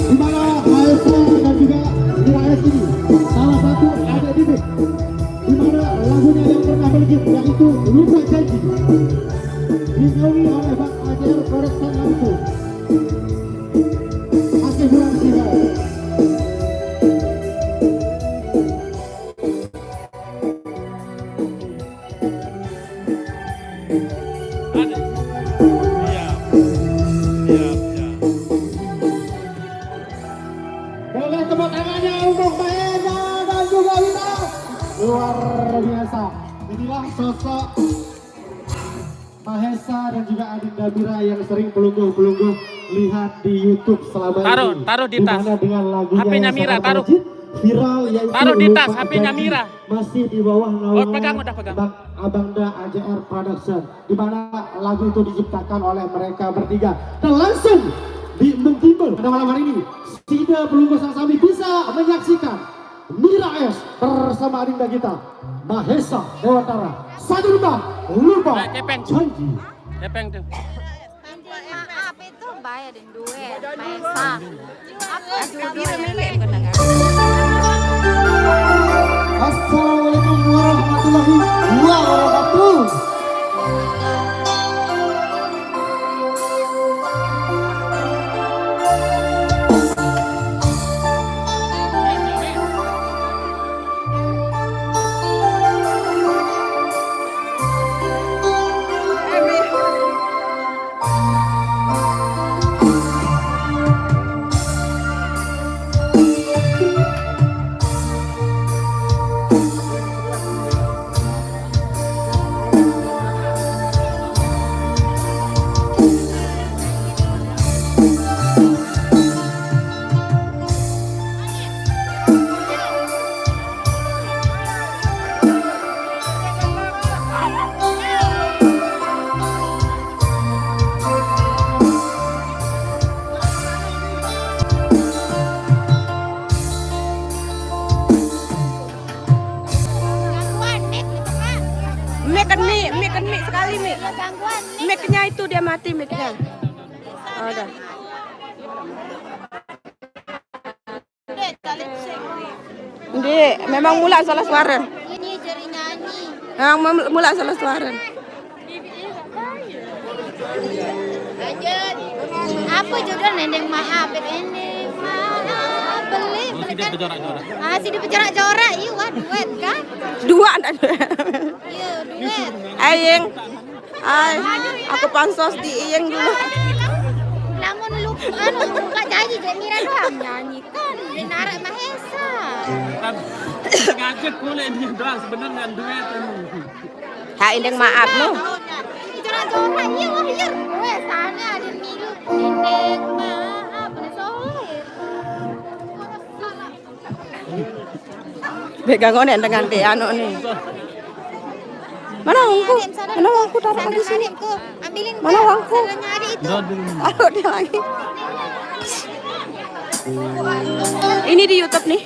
di mana Maestro dan juga Rais ini salah satu ada di mana lagunya yang pernah melejit yaitu Lupa Janji dinyanyi oleh Bang AJR Koreksan langsung. Masih kurang silau. Boleh tepuk tangannya untuk Mahesa dan juga Wira. Luar biasa. Inilah sosok Mahesa dan juga Adinda Mira yang sering pelungguh-pelungguh lihat di YouTube selama ini. Taruh di tas. Dengan lagunya HP-nya yang Mira, sangat taruh. melejit, viral yaitu Taruh di tas, Lupa HP-nya Janji. Mira. Masih di bawah naungan pegang. Bang Abangda AJR Production, di mana lagu itu diciptakan oleh mereka bertiga dan langsung mentimbul pada malam hari ini. Sida pelungguh Sasami bisa menyaksikan Mira S bersama Adinda kita Mahesa Dewantara. Satu lembah Lupa Janji. Kepeng tuh. Maaf itu bayar dan duit. Mahesa. Assalamualaikum warahmatullahi wabarakatuh. Mic sekali mic-nya itu dia mati mic-nya. Oh, udah. Dek, memang mula salah suara. Ini jadi nyanyi. Memang mula salah suara. Lanjut. Apa judul Nendeng Maaf? Nendeng Maaf. Beli kan? Masih di pejorak-jorak. Iya, duet kan? Dua ada. Iya, duet. Ayeng. Aku pansos di Iyeng dulu. Namun lupa janji Dek Mira doang nyanyikan. Dinarak Mahesa. Sengaja boleh dia doang sebenarnya duet. Ha indeng maaf no. Jorak-jorak iya wah iya. Weh sana ada milu Nendeng Maaf. Pegang onen dengan dia anu nih. Mana uangku? Mana uangku taruh di sini? Ambilin. Mana uangku? Nyari itu. Taruh dia lagi. Ini di YouTube nih.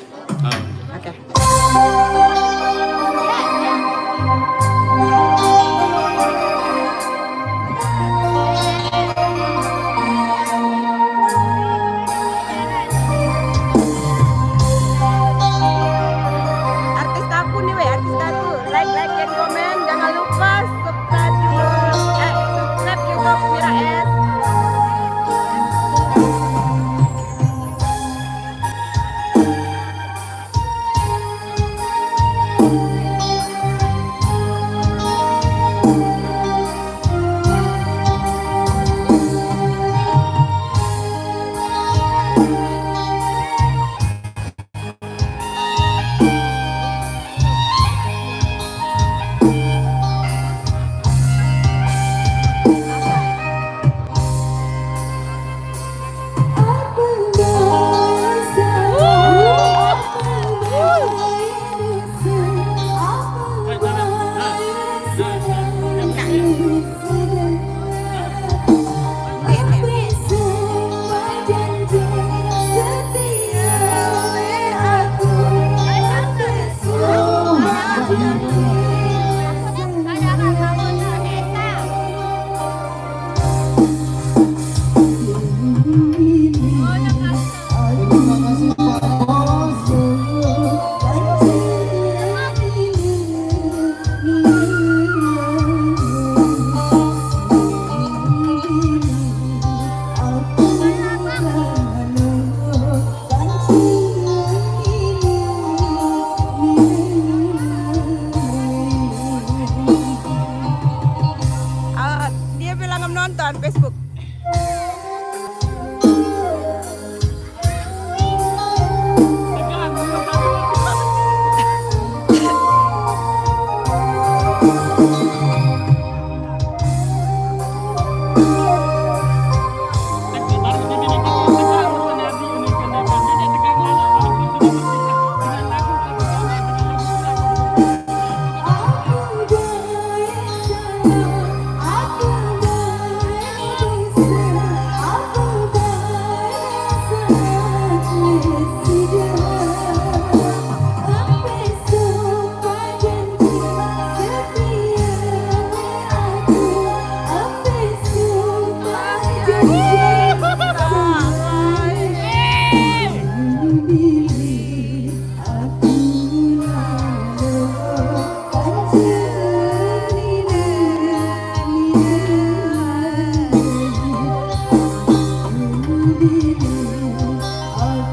Oke. Artis aku nih, artis aku. Like and comment. Jangan lupa subscribe YouTube Mira S.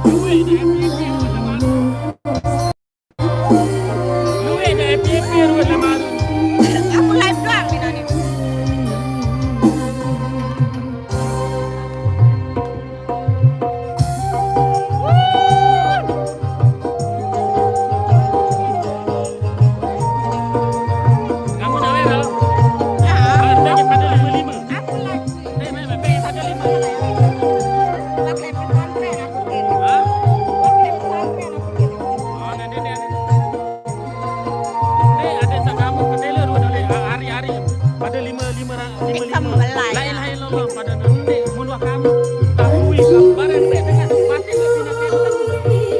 Duit dah FPP ruwet lah malu. Duit dah FPP ruwet lah malu. Aku live doang Bina ni. Kamu nak live tak? Ah, Bagi pada 55. aku live. Bagi pada 5. Pakai pesantren aku kirim. Ha? Pakai pesantren aku kirim. Oh, nanti. Ada tak kamu ke Taylor boleh hari-hari pada 5. Sembelai. Lain-lain lo pada nanti mun wah kamu. Aku kamu bareng dengan pasti ke Pina Captain.